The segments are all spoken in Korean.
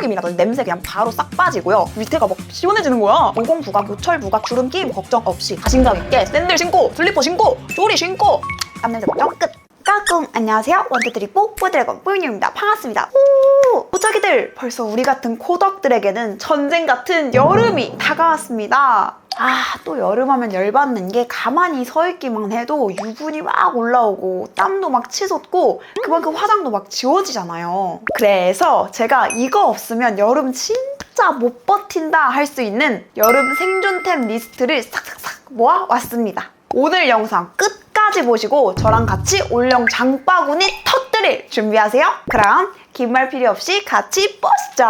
느낌이라든지 냄새 그냥 바로 싹 빠지고요. 밑에가 막 시원해지는 거야. 모공 부각, 요철 부각, 주름기 뭐 걱정 없이 자신감 있게 샌들 신고, 슬리퍼 신고, 쪼리 신고 땀냄새 걱정 끝! 까꿍! 안녕하세요. 원투드리뽀 뽀드래곤 뽀윤유입니다. 반갑습니다. 뽀짝이들! 벌써 우리 같은 코덕들에게는 전쟁 같은 여름이 다가왔습니다. 또 여름하면 열받는 게 가만히 서 있기만 해도 유분이 막 올라오고 땀도 막 치솟고 그만큼 화장도 막 지워지잖아요. 그래서 제가 이거 없으면 여름 진짜 못 버틴다 할 수 있는 여름 생존템 리스트를 싹싹싹 모아왔습니다. 오늘 영상 끝까지 보시고 저랑 같이 올영 장바구니 터뜨릴 준비하세요. 그럼 긴 말 필요 없이 같이 보시죠.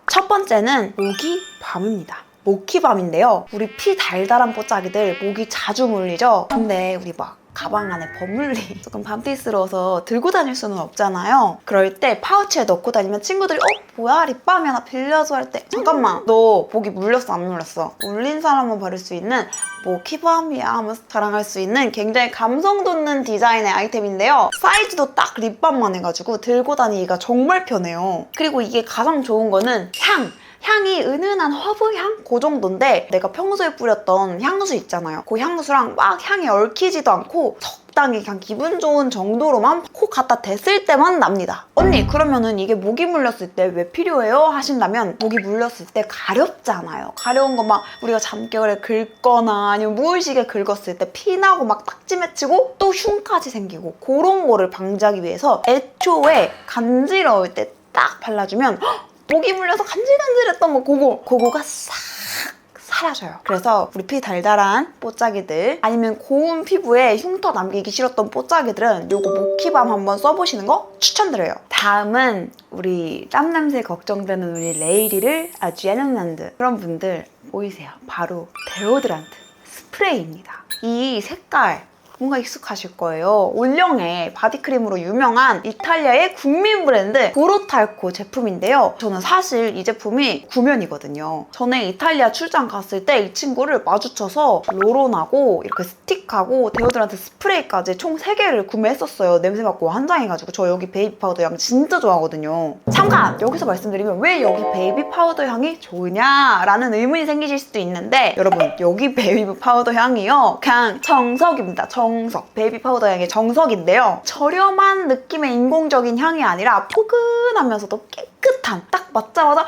첫 번째는 모기밤입니다. 모기밤인데요. 우리 피 달달한 뽀짝이들 모기 자주 물리죠? 근데 우리 막 가방 안에 버물리 조금 밤티스러워서 들고 다닐 수는 없잖아요. 그럴 때 파우치에 넣고 다니면 친구들이 뭐야 립밤이 하나 빌려줘 할 때 잠깐만 너 모기 물렸어 안 물렸어? 물린 사람만 바를 수 있는 모기밤이야 하면서 자랑할 수 있는 굉장히 감성 돋는 디자인의 아이템인데요. 사이즈도 딱 립밤만 해가지고 들고 다니기가 정말 편해요. 그리고 이게 가장 좋은 거는 향이 은은한 허브향? 그 정도인데 내가 평소에 뿌렸던 향수 있잖아요. 그 향수랑 막 향이 얽히지도 않고 적당히 그냥 기분 좋은 정도로만 코 갖다 댔을 때만 납니다. 언니 그러면은 이게 모기 물렸을 때 왜 필요해요? 하신다면 모기 물렸을 때 가렵잖아요. 가려운 거 막 우리가 잠결에 긁거나 아니면 무의식에 긁었을 때 피나고 막 딱지 맺히고 또 흉까지 생기고 그런 거를 방지하기 위해서 애초에 간지러울 때 딱 발라주면 모기 물려서 간질간질했던 거 그거가 싹 사라져요. 그래서 우리 피 달달한 뽀짝이들 아니면 고운 피부에 흉터 남기기 싫었던 뽀짝이들은 요거 모기밤 한번 써보시는 거 추천드려요. 다음은 우리 땀냄새 걱정되는 우리 레이리를 아주 예능난드 그런 분들 보이세요? 바로 데오드란트 스프레이입니다. 이 색깔 뭔가 익숙하실 거예요. 올영의 바디크림으로 유명한 이탈리아의 국민 브랜드 브로탈코 제품인데요. 저는 사실 이 제품이 구면이거든요. 전에 이탈리아 출장 갔을 때 이 친구를 마주쳐서 로론하고 이렇게 스틱하고 데오드란트 스프레이까지 총 3개를 구매했었어요. 냄새 맡고 환장해가지고. 저 여기 베이비 파우더 향 진짜 좋아하거든요. 잠깐! 여기서 말씀드리면 왜 여기 베이비 파우더 향이 좋으냐라는 의문이 생기실 수도 있는데 여러분 여기 베이비 파우더 향이요 그냥 정석입니다. 정석. 베이비 파우더 향의 정석인데요. 저렴한 느낌의 인공적인 향이 아니라 포근하면서도 깨끗한 딱 맞자마자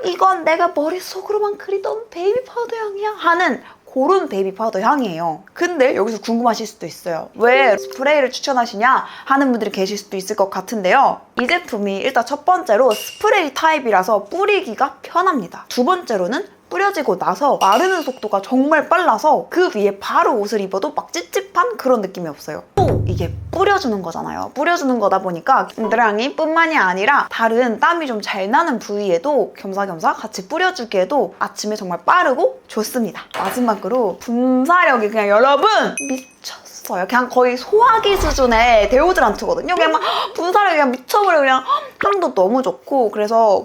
이건 내가 머릿속으로만 그리던 베이비 파우더 향이야 하는 그런 베이비 파우더 향이에요. 근데 여기서 궁금하실 수도 있어요. 왜 스프레이를 추천하시냐 하는 분들이 계실 수도 있을 것 같은데요. 이 제품이 일단 첫 번째로 스프레이 타입이라서 뿌리기가 편합니다. 두 번째로는 뿌려지고 나서 마르는 속도가 정말 빨라서 그 위에 바로 옷을 입어도 막 찝찝한 그런 느낌이 없어요. 또 이게 뿌려주는 거잖아요. 뿌려주는 거다 보니까 겨드랑이 뿐만이 아니라 다른 땀이 좀 잘 나는 부위에도 겸사겸사 같이 뿌려주기에도 아침에 정말 빠르고 좋습니다. 마지막으로 분사력이 그냥 여러분 미쳤어요. 그냥 거의 소화기 수준의 데오드란트거든요. 그냥 막 분사력이 그냥 미쳐버려. 그냥 향도 너무 좋고 그래서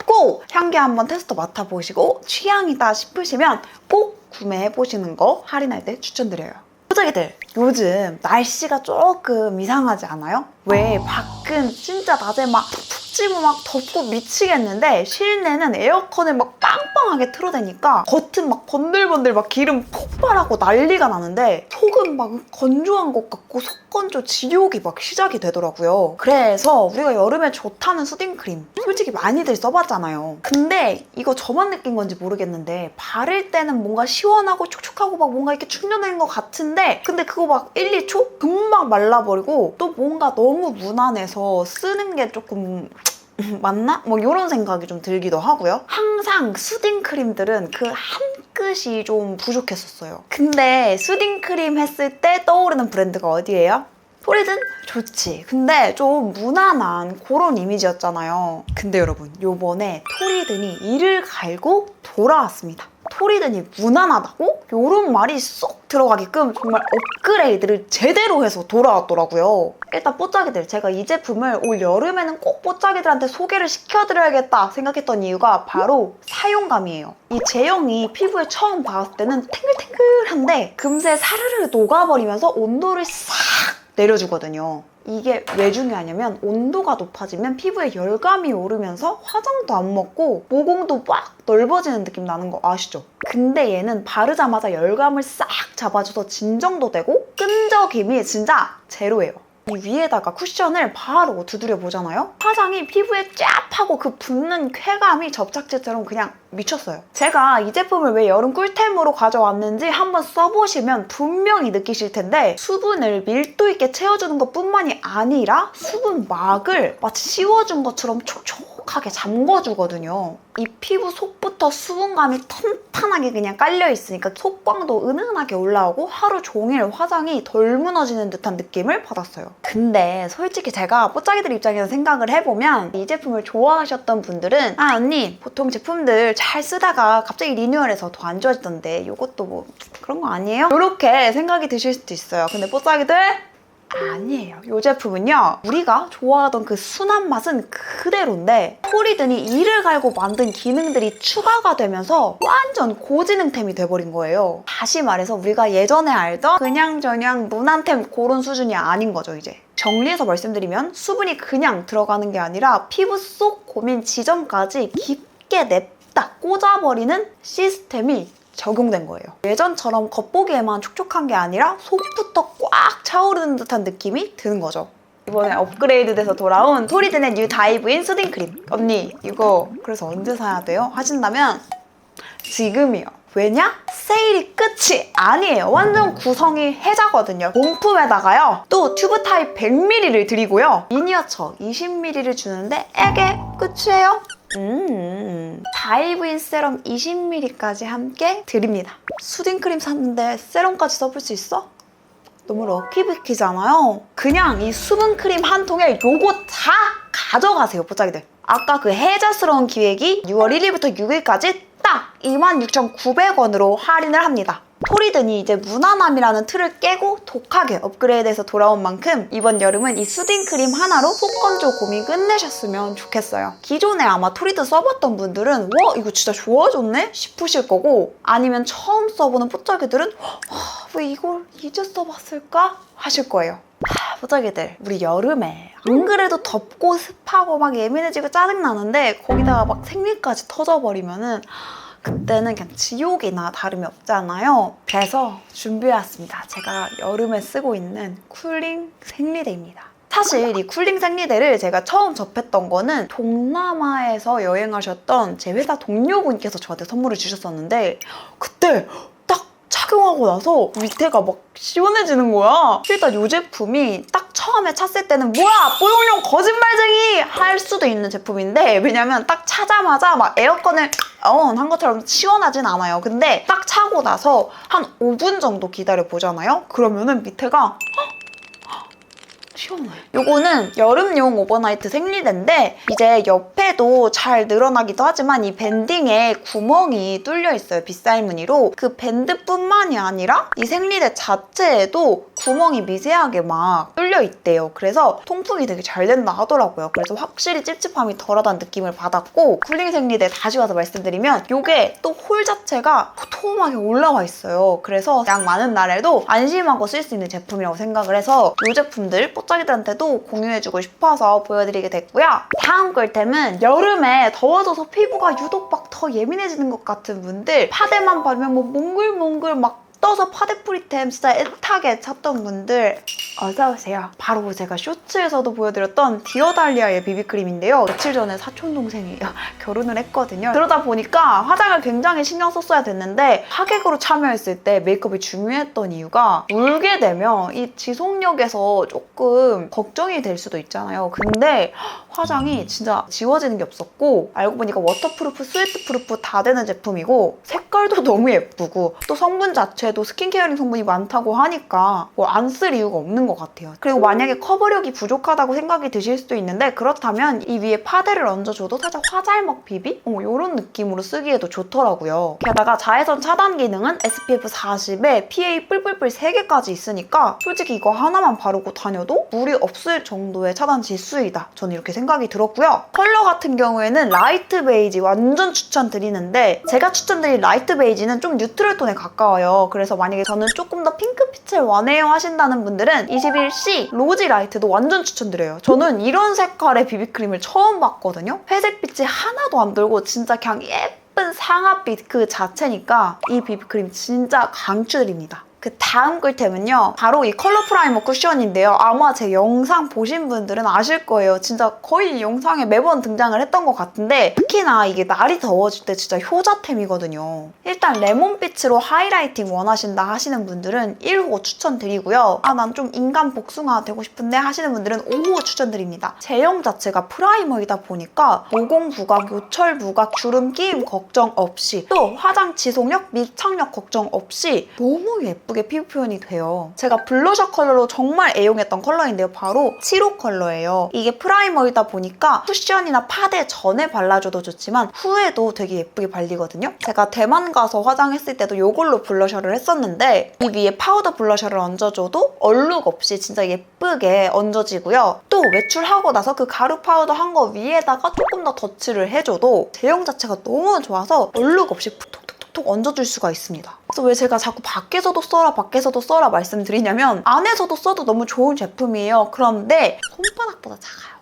꼭 향기 한번 테스트 맡아보시고 취향이다 싶으시면 꼭 구매해보시는 거 할인할 때 추천드려요. 뽀짝이들 요즘 날씨가 조금 이상하지 않아요? 왜 밖은 진짜 낮에 막 푹푹 찌고 막 덥고 미치겠는데 실내는 에어컨을 막 빵빵하게 틀어대니까 겉은 막 번들번들 막 기름 폭발하고 난리가 나는데 속은 막 건조한 것 같고 속건조 지옥이 막 시작이 되더라고요. 그래서 우리가 여름에 좋다는 수딩크림 솔직히 많이들 써봤잖아요. 근데 이거 저만 느낀 건지 모르겠는데 바를 때는 뭔가 시원하고 촉촉하고 막 뭔가 이렇게 충전된 것 같은데 근데 그거 막 1, 2초? 금방 말라버리고 또 뭔가 너무 무난해서 쓰는 게 조금 맞나? 뭐 이런 생각이 좀 들기도 하고요. 항상 수딩크림들은 그 한 끗이 좀 부족했었어요. 근데 수딩크림 했을 때 떠오르는 브랜드가 어디예요? 토리든? 좋지. 근데 좀 무난한 그런 이미지였잖아요. 근데 여러분 요번에 토리든이 이를 갈고 돌아왔습니다. 토리든이 무난하다고? 이런 말이 쏙 들어가게끔 정말 업그레이드를 제대로 해서 돌아왔더라고요. 일단 뽀짝이들 제가 이 제품을 올 여름에는 꼭 뽀짝이들한테 소개를 시켜드려야겠다 생각했던 이유가 바로 사용감이에요. 이 제형이 피부에 처음 닿았을 때는 탱글탱글한데 금세 사르르 녹아버리면서 온도를 싹 내려주거든요. 이게 왜 중요하냐면 온도가 높아지면 피부에 열감이 오르면서 화장도 안 먹고 모공도 막 넓어지는 느낌 나는 거 아시죠? 근데 얘는 바르자마자 열감을 싹 잡아줘서 진정도 되고 끈적임이 진짜 제로예요. 이 위에다가 쿠션을 바로 두드려 보잖아요? 화장이 피부에 쫙 하고 그 붙는 쾌감이 접착제처럼 그냥 미쳤어요. 제가 이 제품을 왜 여름 꿀템으로 가져왔는지 한번 써보시면 분명히 느끼실 텐데 수분을 밀도 있게 채워주는 것뿐만이 아니라 수분막을 마치 씌워준 것처럼 촉촉하게 잠궈주거든요. 이 피부 속부터 수분감이 탄탄하게 그냥 깔려있으니까 속광도 은은하게 올라오고 하루 종일 화장이 덜 무너지는 듯한 느낌을 받았어요. 근데 솔직히 제가 뽀짝이들 입장에서 생각을 해보면 이 제품을 좋아하셨던 분들은 아 언니 보통 제품들 잘 쓰다가 갑자기 리뉴얼해서 더 안 좋아지던데 이것도 뭐 그런 거 아니에요? 이렇게 생각이 드실 수도 있어요. 근데 뽀짝이들 아니에요. 이 제품은요 우리가 좋아하던 그 순한 맛은 그대로인데 토리든이 이를 갈고 만든 기능들이 추가가 되면서 완전 고지능템이 돼버린 거예요. 다시 말해서 우리가 예전에 알던 그냥저냥 무난템 그런 수준이 아닌 거죠 이제. 정리해서 말씀드리면 수분이 그냥 들어가는 게 아니라 피부 속 고민 지점까지 깊게 냅다 꽂아버리는 시스템이 적용된 거예요. 예전처럼 겉보기에만 촉촉한 게 아니라 속부터 꽉 차오르는 듯한 느낌이 드는 거죠. 이번에 업그레이드돼서 돌아온 토리든의 뉴 다이브인 수딩크림. 언니 이거 그래서 언제 사야 돼요? 하신다면 지금이요. 왜냐? 세일이 끝이 아니에요. 완전 구성이 해자거든요. 본품에다가요. 또 튜브 타입 100ml를 드리고요. 미니어처 20ml를 주는데 이게 끝이에요? 다이브인 세럼 20ml까지 함께 드립니다. 수딩크림 샀는데 세럼까지 써볼 수 있어? 너무 럭키비키잖아요. 그냥 이 수분크림 한 통에 요거 다 가져가세요, 뽀짝이들. 아까 그 해자스러운 기획이 6월 1일부터 6일까지 딱 26,900원으로 할인을 합니다. 토리든이 이제 무난함이라는 틀을 깨고 독하게 업그레이드해서 돌아온 만큼 이번 여름은 이 수딩크림 하나로 속건조 고민 끝내셨으면 좋겠어요. 기존에 아마 토리든 써봤던 분들은 와 이거 진짜 좋아졌네? 싶으실 거고 아니면 처음 써보는 뽀짝이들은 왜 이걸 이제 써봤을까? 하실 거예요. 뽀짝이들 우리 여름에 안 그래도 덥고 습하고 막 예민해지고 짜증나는데 거기다가 막 생리까지 터져버리면은 그때는 그냥 지옥이나 다름이 없잖아요. 그래서 준비해왔습니다. 제가 여름에 쓰고 있는 쿨링 생리대입니다. 사실 이 쿨링 생리대를 제가 처음 접했던 거는 동남아에서 여행하셨던 제 회사 동료분께서 저한테 선물을 주셨었는데 그때 딱 착용하고 나서 밑에가 막 시원해지는 거야. 일단 이 제품이 딱 처음에 찼을 때는 뭐야 뽀용용 거짓말쟁이 할 수도 있는 제품인데 왜냐면 딱 차자마자 막 에어컨을 한 것처럼 시원하진 않아요. 근데 딱 차고 나서 한 5분 정도 기다려 보잖아요. 그러면은 밑에가 시원해. 요거는 여름용 오버나이트 생리대인데 이제 옆에도 잘 늘어나기도 하지만 이 밴딩에 구멍이 뚫려 있어요. 빗살 무늬로. 그 밴드뿐만이 아니라 이 생리대 자체에도 구멍이 미세하게 막 뚫려 있대요. 그래서 통풍이 되게 잘 된다 하더라고요. 그래서 확실히 찝찝함이 덜하다는 느낌을 받았고 쿨링 생리대 다시 와서 말씀드리면 요게 또 홀 자체가 도톰하게 올라와 있어요. 그래서 양 많은 날에도 안심하고 쓸 수 있는 제품이라고 생각을 해서 이 제품들 뽀짝이들한테도 공유해주고 싶어서 보여드리게 됐고요. 다음 꿀템은 여름에 더워져서 피부가 유독 막 더 예민해지는 것 같은 분들 파데만 바르면 뭐 몽글몽글 막 떠서 파데프리템 진짜 애타게 찾던 분들 어서오세요. 바로 제가 쇼츠에서도 보여드렸던 디어달리아의 비비크림인데요. 며칠 전에 사촌동생이 결혼을 했거든요. 그러다 보니까 화장을 굉장히 신경 썼어야 됐는데 하객으로 참여했을 때 메이크업이 중요했던 이유가 울게 되면 이 지속력에서 조금 걱정이 될 수도 있잖아요. 근데 화장이 진짜 지워지는 게 없었고 알고 보니까 워터프루프, 스웨트프루프 다 되는 제품이고 색깔도 너무 예쁘고 또 성분 자체도 스킨케어링 성분이 많다고 하니까 뭐 안 쓸 이유가 없는 것 같아요. 그리고 만약에 커버력이 부족하다고 생각이 드실 수도 있는데 그렇다면 이 위에 파데를 얹어줘도 살짝 화잘먹 비비? 이런 느낌으로 쓰기에도 좋더라고요. 게다가 자외선 차단 기능은 SPF 40에 PA 뿔뿔뿔 3개까지 있으니까 솔직히 이거 하나만 바르고 다녀도 무리 없을 정도의 차단 지수이다. 저는 이렇게 생각합니다. 생각이 들었고요. 컬러 같은 경우에는 라이트 베이지 완전 추천드리는데 제가 추천드린 라이트 베이지는 좀 뉴트럴 톤에 가까워요. 그래서 만약에 저는 조금 더 핑크빛을 원해요 하신다는 분들은 21C 로지 라이트도 완전 추천드려요. 저는 이런 색깔의 비비크림을 처음 봤거든요. 회색빛이 하나도 안 돌고 진짜 그냥 예쁜 상아빛 그 자체니까 이 비비크림 진짜 강추드립니다. 그 다음 꿀템은요. 바로 이 컬러 프라이머 쿠션인데요. 아마 제 영상 보신 분들은 아실 거예요. 진짜 거의 영상에 매번 등장을 했던 것 같은데 특히나 이게 날이 더워질 때 진짜 효자템이거든요. 일단 레몬빛으로 하이라이팅 원하신다 하시는 분들은 1호 추천드리고요. 아, 난 좀 인간 복숭아 되고 싶은데 하시는 분들은 5호 추천드립니다. 제형 자체가 프라이머이다 보니까 모공 부각, 요철 부각, 주름 끼임 걱정 없이 또 화장 지속력, 밀착력 걱정 없이 너무 예쁘게 피부 표현이 돼요. 제가 블러셔 컬러로 정말 애용했던 컬러인데요. 바로 7호 컬러예요. 이게 프라이머이다 보니까 쿠션이나 파데 전에 발라줘도 좋지만 후에도 되게 예쁘게 발리거든요. 제가 대만 가서 화장했을 때도 이걸로 블러셔를 했었는데 이 위에 파우더 블러셔를 얹어줘도 얼룩 없이 진짜 예쁘게 얹어지고요. 또 외출하고 나서 그 가루 파우더 한 거 위에다가 조금 더 덧칠을 해줘도 제형 자체가 너무 좋아서 얼룩 없이 톡 얹어줄 수가 있습니다. 그래서 왜 제가 자꾸 밖에서도 써라 말씀드리냐면 안에서도 써도 너무 좋은 제품이에요. 그런데 손바닥보다 작아요.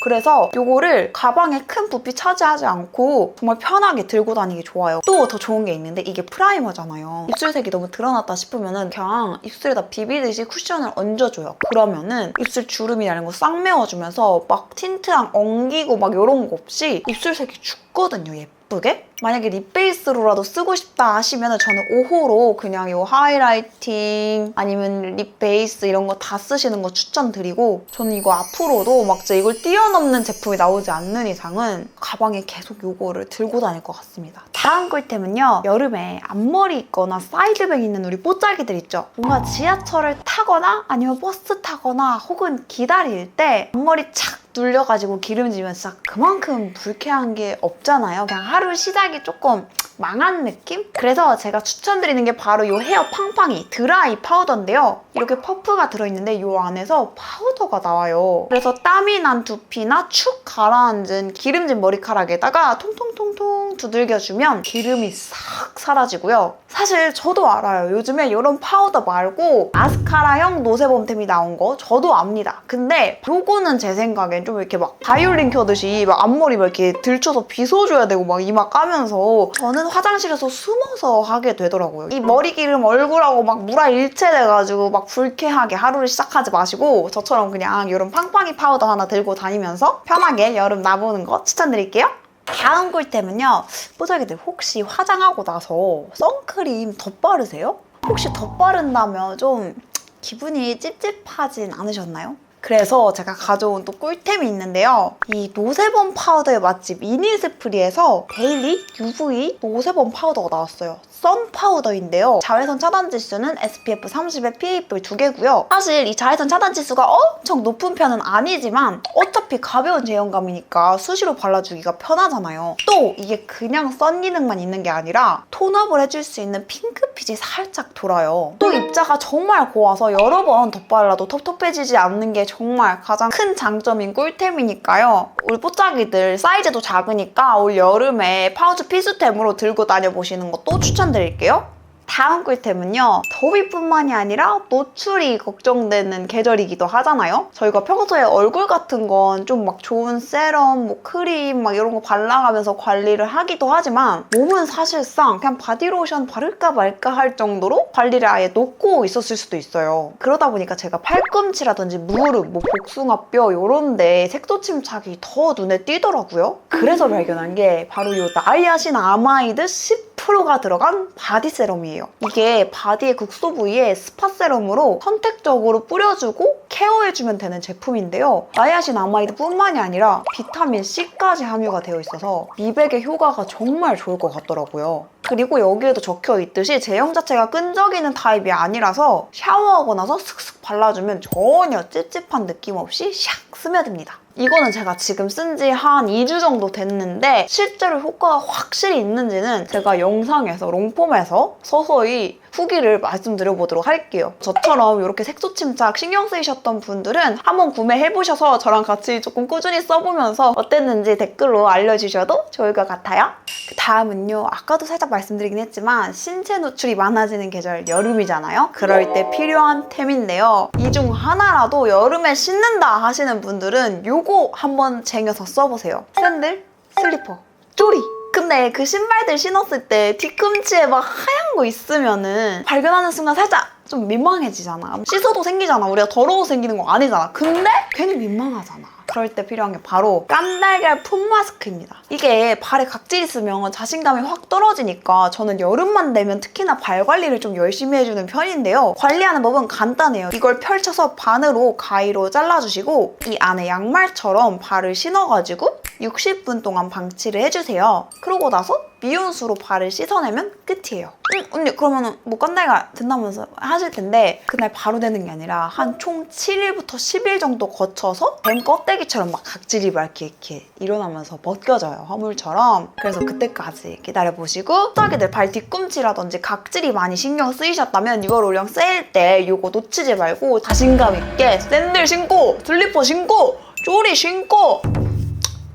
그래서 이거를 가방에 큰 부피 차지하지 않고 정말 편하게 들고 다니기 좋아요. 또 더 좋은 게 있는데 이게 프라이머잖아요. 입술색이 너무 드러났다 싶으면은 그냥 입술에다 비비듯이 쿠션을 얹어줘요. 그러면은 입술 주름이라는 거 싹 메워주면서 막 틴트랑 엉기고 막 이런 거 없이 입술색이 죽거든요, 예쁘게. 만약에 립 베이스로라도 쓰고 싶다 하시면 저는 5호로 그냥 이 하이라이팅 아니면 립 베이스 이런 거 다 쓰시는 거 추천드리고 저는 이거 앞으로도 막 진짜 이걸 뛰어넘는 제품이 나오지 않는 이상은 가방에 계속 이거를 들고 다닐 것 같습니다. 다음 꿀템은요. 여름에 앞머리 있거나 사이드백 있는 우리 뽀짝이들 있죠? 뭔가 지하철을 타거나 아니면 버스 타거나 혹은 기다릴 때 앞머리 착 눌려가지고 기름지면 진짜 그만큼 불쾌한 게 없잖아요. 그냥 하루 시작이 조금 망한 느낌? 그래서 제가 추천드리는 게 바로 이 헤어 팡팡이 드라이 파우더인데요. 이렇게 퍼프가 들어있는데 이 안에서 파우더가 나와요. 그래서 땀이 난 두피나 축 가라앉은 기름진 머리카락에다가 통통통통 두들겨주면 기름이 싹 사라지고요. 사실 저도 알아요. 요즘에 이런 파우더 말고 마스카라형 노세범템이 나온 거 저도 압니다. 근데 요거는 제 생각엔 좀 이렇게 막 바이올린 켜듯이 막 앞머리 막 이렇게 들쳐서 빗어줘야 되고 막 이마 까면서 저는 화장실에서 숨어서 하게 되더라고요. 이 머리 기름 얼굴하고 막 물아 일체돼가지고 막 불쾌하게 하루를 시작하지 마시고 저처럼 그냥 이런 팡팡이 파우더 하나 들고 다니면서 편하게 여름 나보는 거 추천드릴게요. 다음 꿀템은요. 뽀짝이들 혹시 화장하고 나서 선크림 덧바르세요? 혹시 덧바른다면 좀 기분이 찝찝하진 않으셨나요? 그래서 제가 가져온 또 꿀템이 있는데요. 이 노세범 파우더의 맛집 이니스프리에서 데일리 UV 노세범 파우더가 나왔어요. 선 파우더인데요. 자외선 차단 지수는 SPF 30에 PA풀 2개고요. 사실 이 자외선 차단 지수가 엄청 높은 편은 아니지만 어차피 가벼운 제형감이니까 수시로 발라주기가 편하잖아요. 또 이게 그냥 선 기능만 있는 게 아니라 톤업을 해줄 수 있는 핑크빛이 살짝 돌아요. 또 입자가 정말 고와서 여러 번 덧발라도 텁텁해지지 않는 게 정말 가장 큰 장점인 꿀템이니까요. 우리 뽀짝이들 사이즈도 작으니까 올 여름에 파우치 필수템으로 들고 다녀보시는 것도 추천드릴게요. 다음 꿀템은요. 더위뿐만이 아니라 노출이 걱정되는 계절이기도 하잖아요. 저희가 평소에 얼굴 같은 건 좀 막 좋은 세럼, 뭐 크림 막 이런 거 발라가면서 관리를 하기도 하지만 몸은 사실상 그냥 바디로션 바를까 말까 할 정도로 관리를 아예 놓고 있었을 수도 있어요. 그러다 보니까 제가 팔꿈치라든지 무릎, 뭐 복숭아뼈 이런 데 색소 침착이 더 눈에 띄더라고요. 그래서 발견한 게 바로 이 나이아신 아마이드 10%가 들어간 바디 세럼이에요. 이게 바디의 극소 부위에 스파 세럼으로 선택적으로 뿌려주고 케어해주면 되는 제품인데요. 나이아신 아마이드 뿐만이 아니라 비타민 C까지 함유가 되어 있어서 미백의 효과가 정말 좋을 것 같더라고요. 그리고 여기에도 적혀있듯이 제형 자체가 끈적이는 타입이 아니라서 샤워하고 나서 슥슥 발라주면 전혀 찝찝한 느낌 없이 샥 스며듭니다. 이거는 제가 지금 쓴 지 한 2주 정도 됐는데 실제로 효과가 확실히 있는지는 제가 영상에서 롱폼에서 서서히 후기를 말씀드려보도록 할게요. 저처럼 이렇게 색소 침착 신경 쓰이셨던 분들은 한번 구매해보셔서 저랑 같이 조금 꾸준히 써보면서 어땠는지 댓글로 알려주셔도 좋을 것 같아요. 그 다음은요. 아까도 살짝 말씀드리긴 했지만 신체 노출이 많아지는 계절 여름이잖아요. 그럴 때 필요한 템인데요. 이 중 하나라도 여름에 신는다 하시는 분들은 요거 한번 쟁여서 써보세요. 샌들, 슬리퍼, 쪼리! 근데 그 신발들 신었을 때 뒤꿈치에 막 하얀 거 있으면은 발견하는 순간 살짝 좀 민망해지잖아. 씻어도 생기잖아. 우리가 더러워서 생기는 거 아니잖아. 근데 괜히 민망하잖아. 그럴 때 필요한 게 바로 깐달걀 풋 마스크입니다. 이게 발에 각질 있으면 자신감이 확 떨어지니까 저는 여름만 되면 특히나 발 관리를 좀 열심히 해주는 편인데요. 관리하는 법은 간단해요. 이걸 펼쳐서 반으로 가위로 잘라주시고 이 안에 양말처럼 발을 신어가지고 60분 동안 방치를 해주세요. 그러고 나서 미온수로 발을 씻어내면 끝이에요. 언니 그러면은 뭐 깐달걀 된다면서 하실 텐데 그날 바로 되는 게 아니라 한 총 7일부터 10일 정도 거쳐서 뱀 껍데기처럼 막 각질이 막 이렇게 일어나면서 벗겨져요. 허물처럼. 그래서 그때까지 기다려보시고 자기들 발 뒤꿈치라든지 각질이 많이 신경 쓰이셨다면 이걸 올영 세일 때 이거 놓치지 말고 자신감 있게 샌들 신고 슬리퍼 신고 쪼리 신고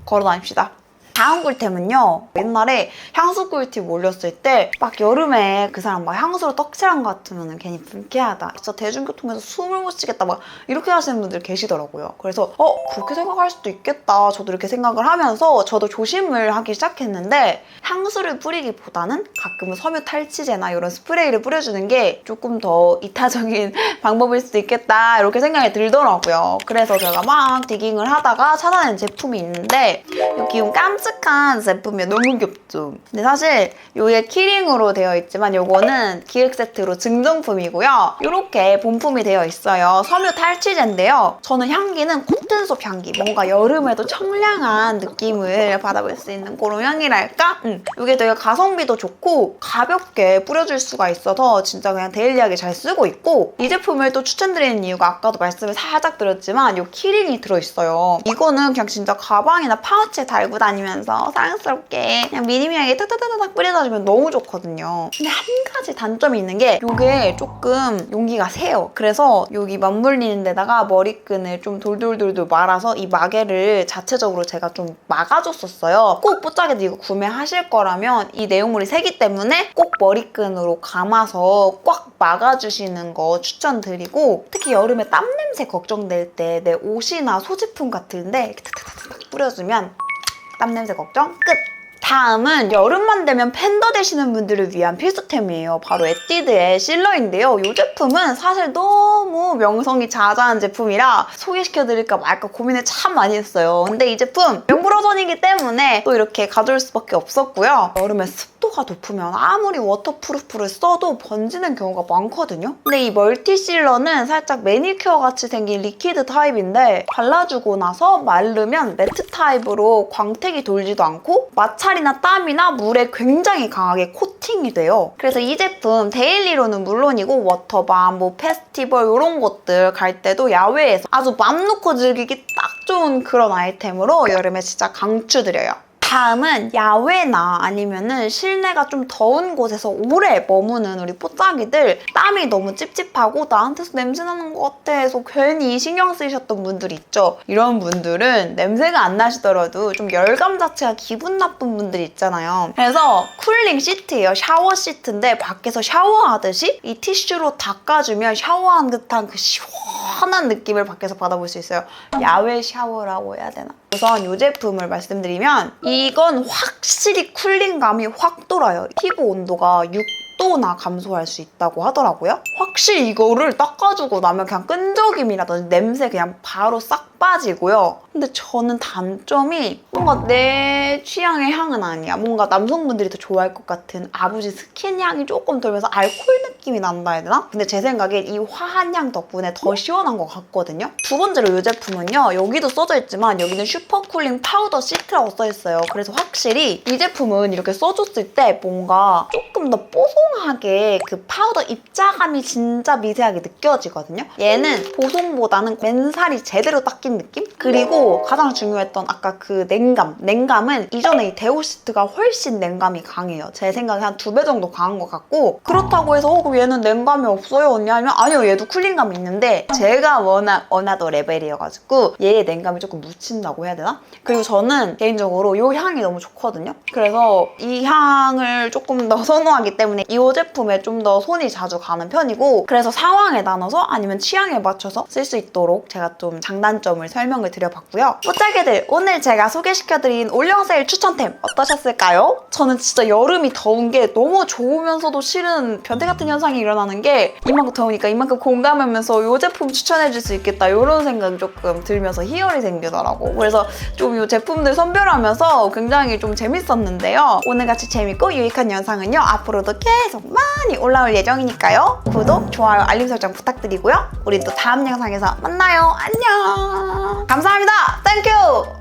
걸어 다닙시다. 다음 꿀템은요. 옛날에 향수 꿀팁 올렸을 때 막 여름에 그 사람 막 향수로 떡칠한 것 같으면 괜히 불쾌하다. 진짜 대중교통에서 숨을 못 쉬겠다. 막 이렇게 하시는 분들 계시더라고요. 그래서 그렇게 생각할 수도 있겠다. 저도 이렇게 생각을 하면서 저도 조심을 하기 시작했는데 향수를 뿌리기보다는 가끔은 섬유 탈취제나 이런 스프레이를 뿌려주는 게 조금 더 이타적인 방법일 수도 있겠다. 이렇게 생각이 들더라고요. 그래서 제가 막 디깅을 하다가 찾아낸 제품이 있는데 여기 깜찍한 제품이에요. 너무 귀엽죠? 근데 사실 이게 키링으로 되어 있지만 이거는 기획 세트로 증정품이고요. 이렇게 본품이 되어 있어요. 섬유 탈취제인데요. 저는 향기는 코튼속 향기. 뭔가 여름에도 청량한 느낌을 받아볼 수 있는 그런 향이랄까? 이게 되게 가성비도 좋고 가볍게 뿌려줄 수가 있어서 진짜 그냥 데일리하게 잘 쓰고 있고 이 제품을 또 추천드리는 이유가 아까도 말씀을 살짝 드렸지만 이 키링이 들어있어요. 이거는 그냥 진짜 가방이나 파우치에 달고 다니면서 사랑스럽게 그냥 미니미하게 탁탁탁탁 뿌려다주면 너무 좋거든요. 근데 한 가지 단점이 있는 게 이게 조금 용기가 세요. 그래서 여기 맞물리는 데다가 머리끈을 좀 돌돌돌돌 말아서 이 마개를 자체적으로 제가 좀 막아줬었어요. 꼭 뽀짝이도 이거 구매하실 거라면 이 내용물이 세기 때문에 꼭 머리끈으로 감아서 꽉 막아주시는 거 추천드리고 특히 여름에 땀 냄새 걱정될 때 내 옷이나 소지품 같은데 이렇게 탁탁탁탁 뿌려주면 땀 냄새 걱정 끝! 다음은 여름만 되면 팬더 되시는 분들을 위한 필수템이에요. 바로 에뛰드의 실러인데요. 이 제품은 사실 너무 명성이 자자한 제품이라 소개시켜드릴까 말까 고민을 참 많이 했어요. 근데 이 제품 명불허전이기 때문에 또 이렇게 가져올 수밖에 없었고요. 여름에 습도가 높으면 아무리 워터프루프를 써도 번지는 경우가 많거든요. 근데 이 멀티실러는 살짝 매니큐어 같이 생긴 리퀴드 타입인데 발라주고 나서 마르면 매트 타입으로 광택이 돌지도 않고 마찰이나 땀이나 물에 굉장히 강하게 코팅이 돼요. 그래서 이 제품 데일리로는 물론이고 워터밤, 뭐 페스티벌 이런 곳들 갈 때도 야외에서 아주 맘 놓고 즐기기 딱 좋은 그런 아이템으로 여름에 진짜 강추드려요. 다음은 야외나 아니면은 실내가 좀 더운 곳에서 오래 머무는 우리 뽀짝이들 땀이 너무 찝찝하고 나한테서 냄새 나는 것 같아 해서 괜히 신경 쓰이셨던 분들 있죠. 이런 분들은 냄새가 안 나시더라도 좀 열감 자체가 기분 나쁜 분들이 있잖아요. 그래서 쿨링 시트예요. 샤워 시트인데 밖에서 샤워하듯이 이 티슈로 닦아주면 샤워한 듯한 그 시원한 느낌을 밖에서 받아볼 수 있어요. 야외 샤워라고 해야 되나? 우선 이 제품을 말씀드리면 이건 확실히 쿨링감이 확 돌아요. 피부 온도가 6도나 감소할 수 있다고 하더라고요. 확실히 이거를 닦아주고 나면 그냥 끈적임이라든지 냄새 그냥 바로 싹 빠지고요. 근데 저는 단점이 뭔가 내 취향의 향은 아니야. 뭔가 남성분들이 더 좋아할 것 같은 아부지 스킨 향이 조금 돌면서 알코올 느낌이 난다 해야 되나? 근데 제 생각엔 이 화한 향 덕분에 더 시원한 것 같거든요. 두 번째로 이 제품은요. 여기도 써져 있지만 여기는 슈퍼쿨링 파우더 시트라고 써있어요. 그래서 확실히 이 제품은 이렇게 써줬을 때 뭔가 조금 더 뽀송하게 그 파우더 입자감이 진짜 미세하게 느껴지거든요. 얘는 보송보다는 맨살이 제대로 닦인 바뀐 느낌? 그리고 가장 중요했던 아까 그 냉감은 이전에 이 데오시트가 훨씬 냉감이 강해요. 제 생각에 한 2배 정도 강한 것 같고, 그렇다고 해서 그럼 얘는 냉감이 없어요 언니? 하면 아니요, 얘도 쿨링감이 있는데 제가 워낙 어나더 레벨이어가지고 얘의 냉감이 조금 묻힌다고 해야 되나? 그리고 저는 개인적으로 이 향이 너무 좋거든요. 그래서 이 향을 조금 더 선호하기 때문에 이 제품에 좀 더 손이 자주 가는 편이고, 그래서 상황에 나눠서 아니면 취향에 맞춰서 쓸 수 있도록 제가 좀 장단점을 설명을 드려봤고요. 꽃잘개들, 오늘 제가 소개시켜드린 올영 세일 추천템 어떠셨을까요? 저는 진짜 여름이 더운 게 너무 좋으면서도 실은 변태 같은 현상이 일어나는 게, 이만큼 더우니까 이만큼 공감하면서 이 제품 추천해줄 수 있겠다 이런 생각이 조금 들면서 희열이 생기더라고. 그래서 좀 이 제품들 선별하면서 굉장히 좀 재밌었는데요. 오늘같이 재밌고 유익한 영상은요, 앞으로도 계속 많이 올라올 예정이니까요. 구독, 좋아요, 알림 설정 부탁드리고요. 우린 또 다음 영상에서 만나요. 안녕. 감사합니다. 땡큐.